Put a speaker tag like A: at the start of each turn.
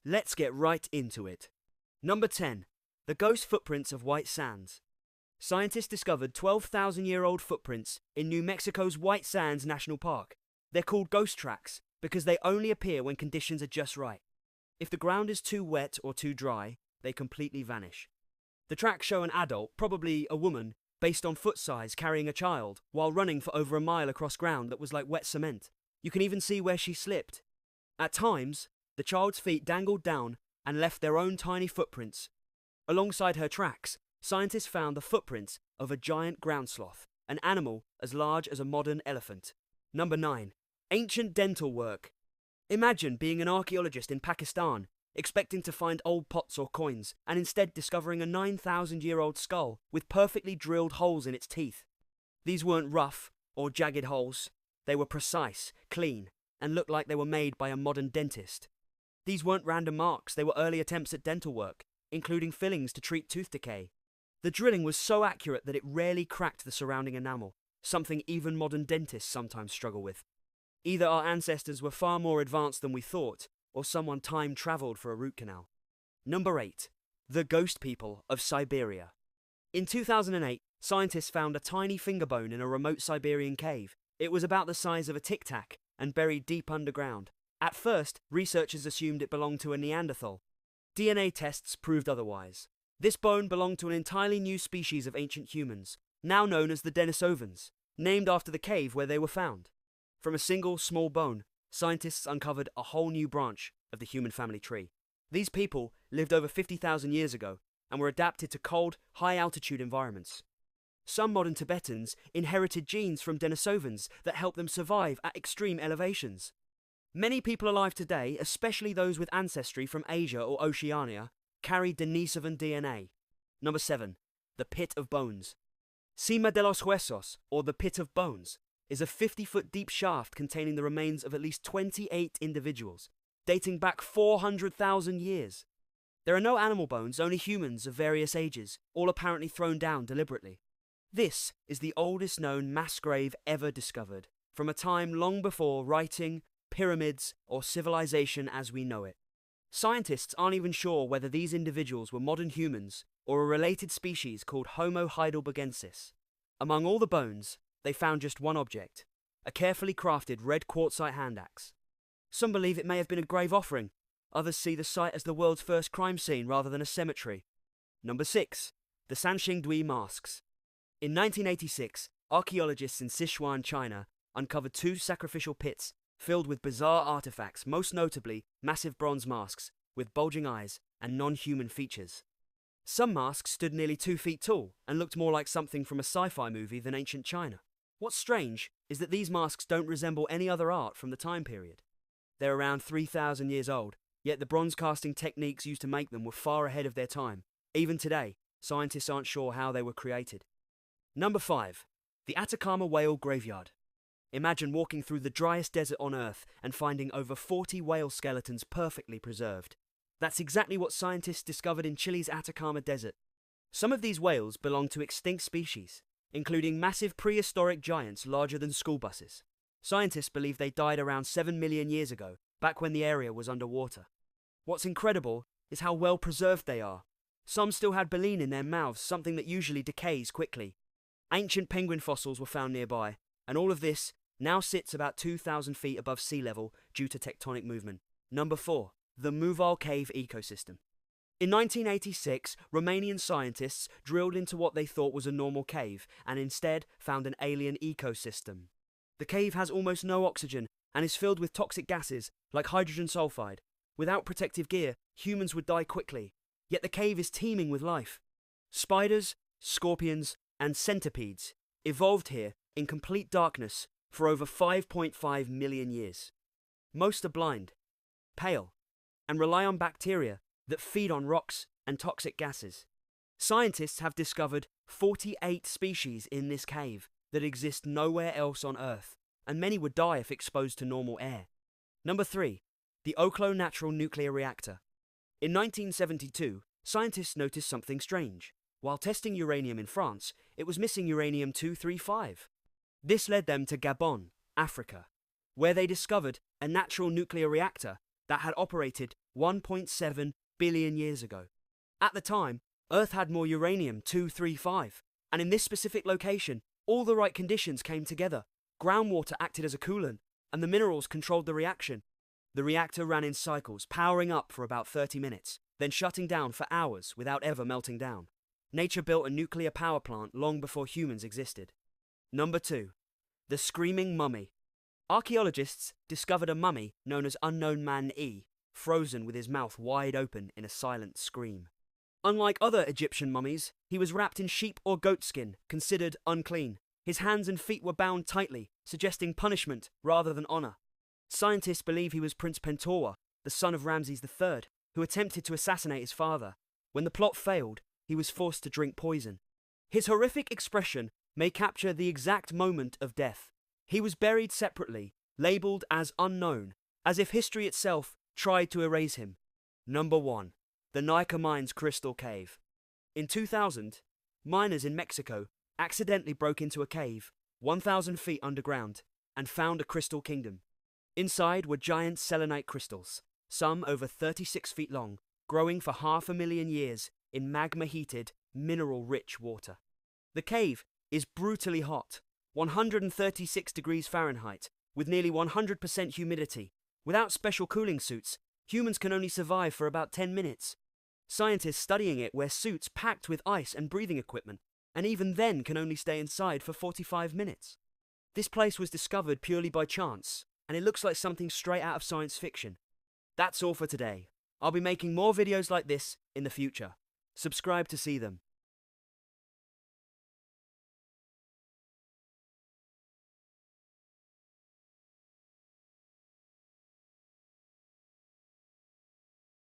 A: Let's get right into it. Number 10. The Ghost Footprints of White Sands. Scientists discovered 12,000-year-old footprints in New Mexico's White Sands National Park. They're called ghost tracks because they only appear when conditions are just right. If the ground is too wet or too dry, they completely vanish. The tracks show an adult, probably a woman, based on foot size, carrying a child, while running for over a mile across ground that was like wet cement. You can even see where she slipped. At times, the child's feet dangled down and left their own tiny footprints. Alongside her tracks, scientists found the footprints of a giant ground sloth, an animal as large as a modern elephant. Number 9. Ancient dental work. Imagine being an archaeologist in Pakistan, expecting to find old pots or coins, and instead discovering a 9,000-year-old skull with perfectly drilled holes in its teeth. These weren't rough or jagged holes. They were precise, clean, and looked like they were made by a modern dentist. These weren't random marks, they were early attempts at dental work, including fillings to treat tooth decay. The drilling was so accurate that it rarely cracked the surrounding enamel, something even modern dentists sometimes struggle with. Either our ancestors were far more advanced than we thought, or someone time-travelled for a root canal. Number 8. The Ghost People of Siberia. In 2008, scientists found a tiny finger bone in a remote Siberian cave. It was about the size of a tic-tac and buried deep underground. At first, researchers assumed it belonged to a Neanderthal. DNA tests proved otherwise. This bone belonged to an entirely new species of ancient humans, now known as the Denisovans, named after the cave where they were found. From a single small bone, scientists uncovered a whole new branch of the human family tree. These people lived over 50,000 years ago and were adapted to cold, high-altitude environments. Some modern Tibetans inherited genes from Denisovans that helped them survive at extreme elevations. Many people alive today, especially those with ancestry from Asia or Oceania, carry Denisovan DNA. Number 7. The Pit of Bones. Cima de los Huesos, or the Pit of Bones, is a 50-foot deep shaft containing the remains of at least 28 individuals, dating back 400,000 years. There are no animal bones, only humans of various ages, all apparently thrown down deliberately. This is the oldest known mass grave ever discovered, from a time long before writing, pyramids, or civilization as we know it. Scientists aren't even sure whether these individuals were modern humans or a related species called Homo heidelbergensis. Among all the bones, they found just one object, a carefully crafted red quartzite hand axe. Some believe it may have been a grave offering. Others see the site as the world's first crime scene rather than a cemetery. Number 6. The Sanxingdui masks. In 1986, archaeologists in Sichuan, China, uncovered 2 sacrificial pits filled with bizarre artifacts, most notably massive bronze masks with bulging eyes and non-human features. Some masks stood nearly 2 feet tall and looked more like something from a sci-fi movie than ancient China. What's strange is that these masks don't resemble any other art from the time period. They're around 3,000 years old, yet the bronze casting techniques used to make them were far ahead of their time. Even today, scientists aren't sure how they were created. Number 5. The Atacama Whale Graveyard. Imagine walking through the driest desert on Earth and finding over 40 whale skeletons perfectly preserved. That's exactly what scientists discovered in Chile's Atacama Desert. Some of these whales belong to extinct species, including massive prehistoric giants larger than school buses. Scientists believe they died around 7 million years ago, back when the area was underwater. What's incredible is how well preserved they are. Some still had baleen in their mouths, something that usually decays quickly. Ancient penguin fossils were found nearby, and all of this now sits about 2,000 feet above sea level due to tectonic movement. Number 4. The Muval Cave Ecosystem. In 1986, Romanian scientists drilled into what they thought was a normal cave and instead found an alien ecosystem. The cave has almost no oxygen and is filled with toxic gases like hydrogen sulfide. Without protective gear, humans would die quickly. Yet the cave is teeming with life. Spiders, scorpions, and centipedes evolved here in complete darkness for over 5.5 million years. Most are blind, pale, and rely on bacteria that feed on rocks and toxic gases. Scientists have discovered 48 species in this cave that exist nowhere else on Earth, and many would die if exposed to normal air. Number 3. The Oklo Natural Nuclear Reactor. In 1972, scientists noticed something strange. While testing uranium in France, it was missing uranium-235. This led them to Gabon, Africa, where they discovered a natural nuclear reactor that had operated 1.7 billion years ago. At the time, Earth had more uranium-235, and in this specific location, all the right conditions came together. Groundwater acted as a coolant, and the minerals controlled the reaction. The reactor ran in cycles, powering up for about 30 minutes, then shutting down for hours without ever melting down. Nature built a nuclear power plant long before humans existed. Number 2. The Screaming Mummy. Archaeologists discovered a mummy known as Unknown Man E, frozen with his mouth wide open in a silent scream. Unlike other Egyptian mummies, he was wrapped in sheep or goat skin, considered unclean. His hands and feet were bound tightly, suggesting punishment rather than honor. Scientists believe he was Prince Pentuer, the son of Ramses III, who attempted to assassinate his father. When the plot failed, he was forced to drink poison. His horrific expression may capture the exact moment of death. He was buried separately, labeled as unknown, as if history itself tried to erase him. Number 1. The Nika Mines Crystal Cave. In 2000, miners in Mexico accidentally broke into a cave 1,000 feet underground and found a crystal kingdom. Inside were giant selenite crystals, some over 36 feet long, growing for 500,000 years in magma-heated, mineral-rich water. The cave is brutally hot, 136 degrees Fahrenheit, with nearly 100% humidity. Without special cooling suits, humans can only survive for about 10 minutes. Scientists studying it wear suits packed with ice and breathing equipment, and even then can only stay inside for 45 minutes. This place was discovered purely by chance, and it looks like something straight out of science fiction. That's all for today. I'll be making more videos like this in the future. Subscribe to see them.